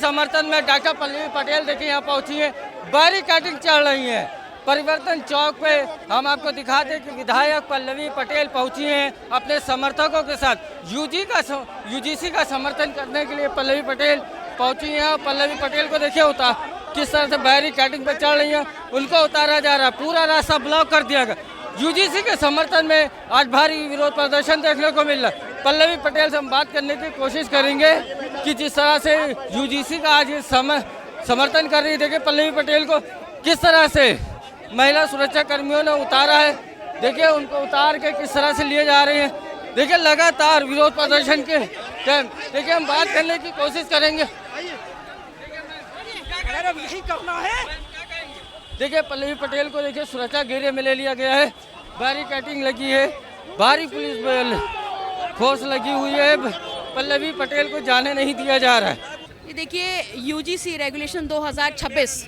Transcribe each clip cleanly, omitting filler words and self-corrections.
समर्थन में डॉक्टर पल्लवी पटेल देखिए यहाँ पहुंची है, बैरिकेडिंग चल रही है। परिवर्तन चौक पे हम आपको दिखाते कि विधायक पल्लवी पटेल पहुंची हैं अपने समर्थकों के साथ। यूजीसी का समर्थन करने के लिए पल्लवी पटेल पहुंची हैं। पल्लवी पटेल को देखिए किस तरह से बैरिकेडिंग पे चढ़ रही हैं, उनको उतारा जा रहा है, पूरा रास्ता ब्लॉक कर दिया गया। यूजीसी के समर्थन में आज भारी विरोध प्रदर्शन देखने को मिल रहा है। पल्लवी पटेल से हम बात करने की कोशिश करेंगे कि जिस तरह से यूजीसी का आज समर्थन कर रही है, देखिए पल्लवी पटेल को किस तरह से महिला सुरक्षा कर्मियों ने उतारा है। देखिए उनको उतार के किस तरह से लिए जा रहे हैं। देखिए लगातार विरोध प्रदर्शन के टाइम देखिए हम बात करने की कोशिश करेंगे। यही करना है। देखिए पल्लवी पटेल को देखिए सुरक्षा घेरे में ले लिया गया है, बैरिकेडिंग लगी है, भारी पुलिस फोर्स लगी हुई है, पल्लवी पटेल को जाने नहीं दिया जा रहा है। ये देखिए यूजीसी रेगुलेशन 2026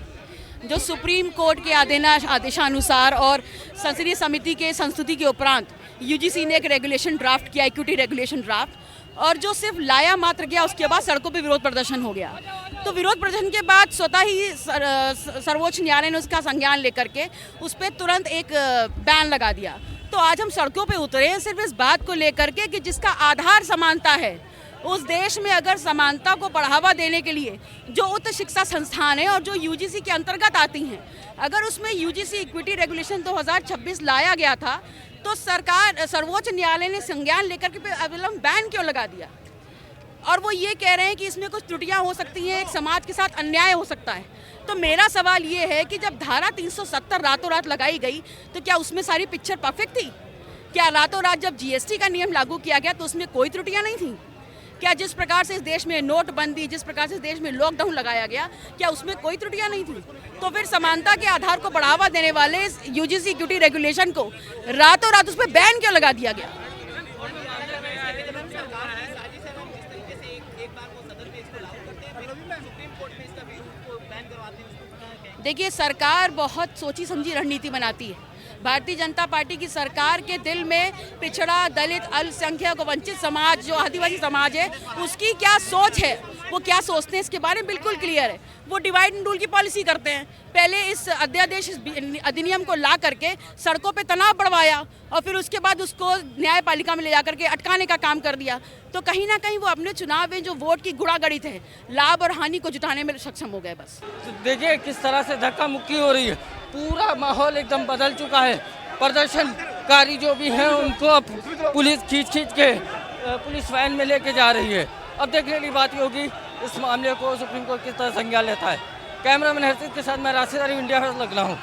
जो सुप्रीम कोर्ट के आदेशानुसार और संसदीय समिति के संस्तुति के उपरांत यूजीसी ने एक रेगुलेशन ड्राफ्ट किया, इक्विटी रेगुलेशन ड्राफ्ट, और जो सिर्फ लाया मात्र गया, उसके बाद सड़कों पे विरोध प्रदर्शन हो गया। तो विरोध प्रदर्शन के बाद स्वतः ही सर्वोच्च न्यायालय ने उसका संज्ञान लेकर के उस पर तुरंत एक बैन लगा दिया। तो आज हम सड़कों पे उतरे हैं सिर्फ इस बात को लेकर के कि जिसका आधार समानता है, उस देश में अगर समानता को बढ़ावा देने के लिए जो उच्च शिक्षा संस्थान है और जो यूजीसी के अंतर्गत आती हैं, अगर उसमें यूजीसी इक्विटी रेगुलेशन 2026 लाया गया था, तो सरकार सर्वोच्च न्यायालय ने संज्ञान लेकर के अविलंब बैन क्यों लगा दिया? और वो ये कह रहे हैं कि इसमें कुछ त्रुटियां हो सकती हैं, एक समाज के साथ अन्याय हो सकता है। तो मेरा सवाल ये है कि जब धारा 370 रातों रात लगाई गई, तो क्या उसमें सारी पिक्चर परफेक्ट थी? क्या रातों रात जब जीएसटी का नियम लागू किया गया तो उसमें कोई त्रुटियां नहीं थी? क्या जिस प्रकार से इस देश में नोटबंदी, जिस प्रकार से इस देश में लॉकडाउन लगाया गया, क्या उसमें कोई त्रुटियां नहीं थी? तो फिर समानता के आधार को बढ़ावा देने वाले इस यूजीसी इक्विटी रेगुलेशन को रातों रात उस पर बैन क्यों लगा दिया गया? देखिए सरकार बहुत सोची समझी रणनीति बनाती है। भारतीय जनता पार्टी की सरकार के दिल में पिछड़ा, दलित, अल्पसंख्यक, वंचित समाज, जो आदिवासी समाज है, उसकी क्या सोच है, वो क्या सोचते हैं, इसके बारे में बिल्कुल क्लियर है। वो डिवाइड एंड रूल की पॉलिसी करते हैं। पहले इस अध्यादेश अधिनियम को ला करके सड़कों पे तनाव बढ़वाया और फिर उसके बाद उसको न्यायपालिका में ले जाकर के अटकाने का काम कर दिया। तो कहीं ना कहीं वो अपने चुनाव में जो वोट की गुड़ागड़ी थे, लाभ और हानि को जुटाने में सक्षम हो गए। बस तो देखिए किस तरह से धक्का मुक्की हो रही है, पूरा माहौल एकदम बदल चुका है। प्रदर्शनकारी जो भी हैं उनको अब पुलिस खींच के पुलिस वैन में लेके जा रही है। अब देखने की बात होगी इस मामले को सुप्रीम कोर्ट किस तरह संज्ञान लेता है। कैमरामैन हर्षित के साथ मैं राशिद अली, इंडिया फर्स्ट लखनऊ।